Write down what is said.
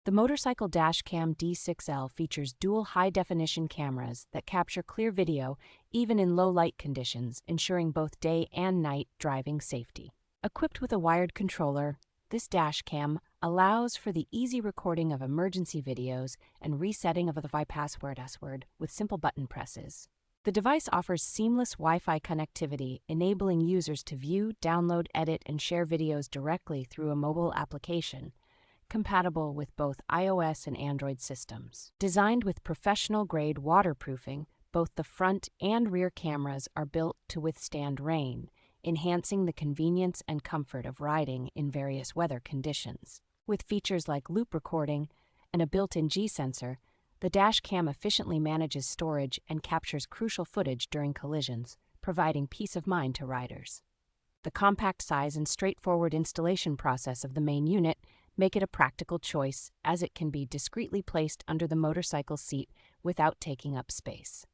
The Motorcycle Dash Cam D6L features dual high-definition cameras that capture clear video even in low-light conditions, ensuring both day and night driving safety. Equipped with a wired controller, this dash cam allows for the easy recording of emergency videos and resetting of the Wi-Fi password with simple button presses. The device offers seamless Wi-Fi connectivity, enabling users to view, download, edit, and share videos directly through a mobile application, compatible with both iOS and Android systems. Designed with professional-grade waterproofing, both the front and rear cameras are built to withstand rain, enhancing the convenience and comfort of riding in various weather conditions. With features like loop recording and a built-in G-sensor, the dash cam efficiently manages storage and captures crucial footage during collisions, providing peace of mind to riders. The compact size and straightforward installation process of the main unit make it a practical choice, as it can be discreetly placed under the motorcycle seat without taking up space.